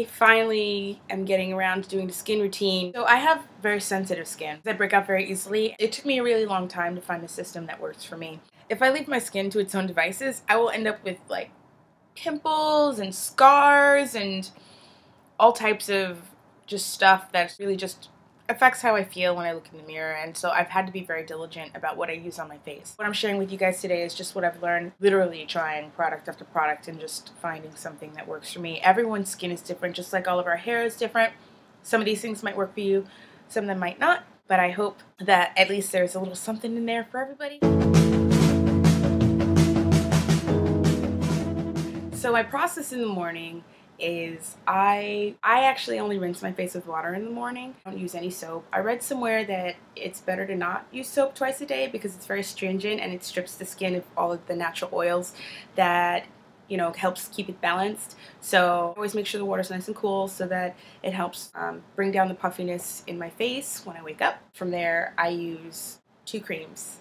I finally am getting around to doing the skin routine. So I have very sensitive skin. I break out very easily. It took me a really long time to find a system that works for me. If I leave my skin to its own devices, I will end up with like pimples and scars and all types of just stuff that really just affects how I feel when I look in the mirror. And so I've had to be very diligent about what I use on my face. What I'm sharing with you guys today is just what I've learned, literally trying product after product and just finding something that works for me. Everyone's skin is different, just like all of our hair is different. Some of these things might work for you, some of them might not, but I hope that at least there's a little something in there for everybody. So my process in the morning is I actually only rinse my face with water in the morning. I don't use any soap. I read somewhere that it's better to not use soap twice a day because it's very stringent and it strips the skin of all of the natural oils that, you know, helps keep it balanced. So always make sure the water's nice and cool so that it helps bring down the puffiness in my face when I wake up. From there, I use 2 creams.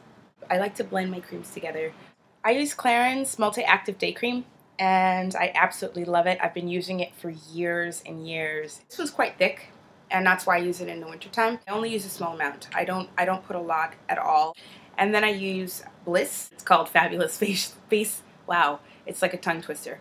I like to blend my creams together. I use Clarins Multi-Active Day Cream, and I absolutely love it. I've been using it for years and years. This one's quite thick, and that's why I use it in the wintertime. I only use a small amount. I don't put a lot at all. And then I use Bliss. It's called Fabulous Face. Wow, it's like a tongue twister.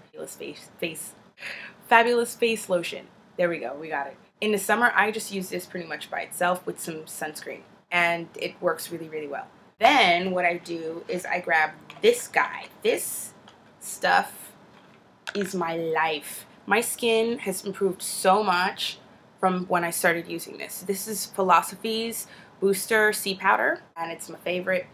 Fabulous Face Lotion. There we go, we got it. In the summer, I just use this pretty much by itself with some sunscreen, and it works really, really well. Then what I do is I grab this guy. This stuff is my life. My skin has improved so much from when I started using this. This is Philosophy's Booster Sea Powder, and it's my favorite.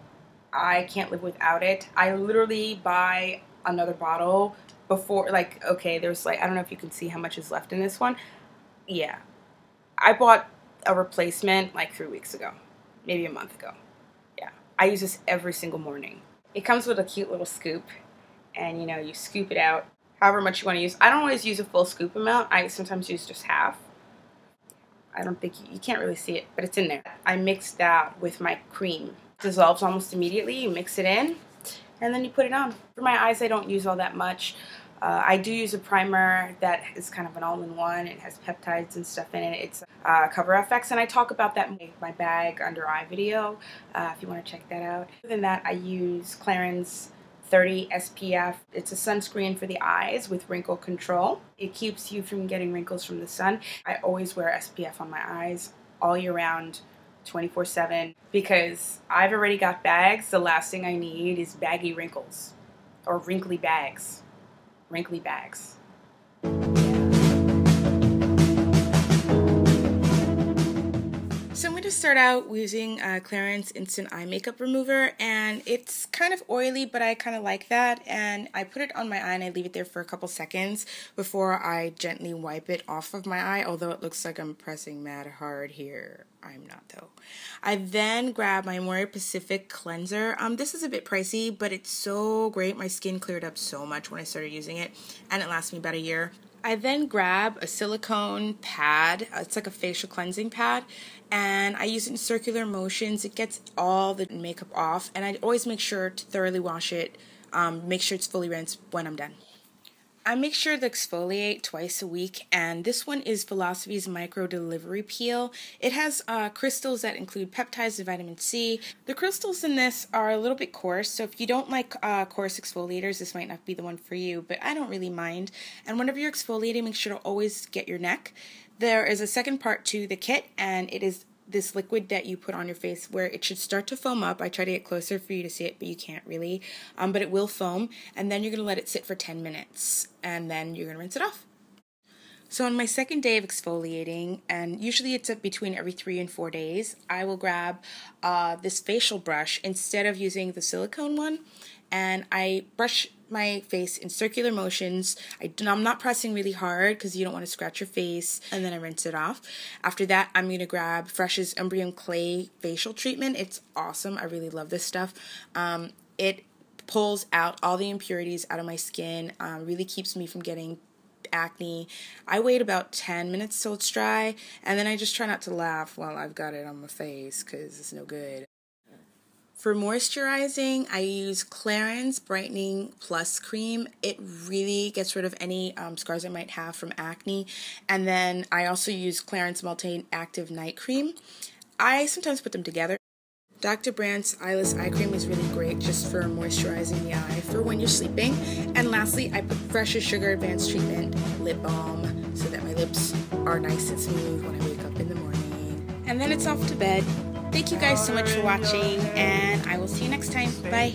I can't live without it. I literally buy another bottle before, like, okay, there's like, I don't know if you can see how much is left in this one. Yeah. I bought a replacement like 3 weeks ago, maybe a month ago. Yeah. I use this every single morning. It comes with a cute little scoop, and you know, you scoop it out however much you want to use. I don't always use a full scoop amount. I sometimes use just half. I don't think you can't really see it, but it's in there. I mix that with my cream. It dissolves almost immediately. You mix it in, and then you put it on. For my eyes, I don't use all that much. I do use a primer that is kind of an all-in-one. It has peptides and stuff in it. It's Cover FX, and I talk about that in my bag under eye video if you want to check that out. Other than that, I use Clarins 30 SPF. It's a sunscreen for the eyes with wrinkle control. It keeps you from getting wrinkles from the sun. I always wear SPF on my eyes all year round, 24/7, because I've already got bags. The last thing I need is baggy wrinkles or wrinkly bags. Wrinkly bags. So I'm going to start out using Clarins Instant Eye Makeup Remover, and it's kind of oily, but I kind of like that, and I put it on my eye and I leave it there for a couple seconds before I gently wipe it off of my eye, although it looks like I'm pressing mad hard here. I'm not though. I then grab my Moira Pacific cleanser. This is a bit pricey, but it's so great. My skin cleared up so much when I started using it, and it lasts me about a year. I then grab a silicone pad. It's like a facial cleansing pad, and I use it in circular motions. It gets all the makeup off, and I always make sure to thoroughly wash it, make sure it's fully rinsed when I'm done. I make sure to exfoliate twice a week, and this one is Philosophy's Micro Delivery Peel. It has crystals that include peptides and vitamin C. The crystals in this are a little bit coarse, so if you don't like coarse exfoliators, this might not be the one for you, but I don't really mind. And whenever you're exfoliating, make sure to always get your neck. There is a second part to the kit, and it is this liquid that you put on your face where it should start to foam up. I try to get closer for you to see it, but you can't really. But it will foam, and then you're going to let it sit for 10 minutes, and then you're going to rinse it off. So on my second day of exfoliating, and usually it's between every 3 and 4 days, I will grab this facial brush instead of using the silicone one, and I brush my face in circular motions. I'm not pressing really hard because you don't want to scratch your face, and then I rinse it off. After that, I'm going to grab Fresh's Umbrium Clay Facial Treatment. It's awesome. I really love this stuff. It pulls out all the impurities out of my skin, really keeps me from getting acne. I wait about 10 minutes till it's dry, and then I just try not to laugh while I've got it on my face because it's no good. For moisturizing, I use Clarins Brightening Plus Cream. It really gets rid of any scars I might have from acne. And then I also use Clarins Multi Active Night Cream. I sometimes put them together. Dr. Brandt's Eyeless Eye Cream is really great just for moisturizing the eye for when you're sleeping. And lastly, I put Fresh as Sugar Advanced Treatment Lip Balm so that my lips are nice and smooth when I wake up in the morning. And then it's off to bed. Thank you guys so much for watching, and I will see you next time. Bye.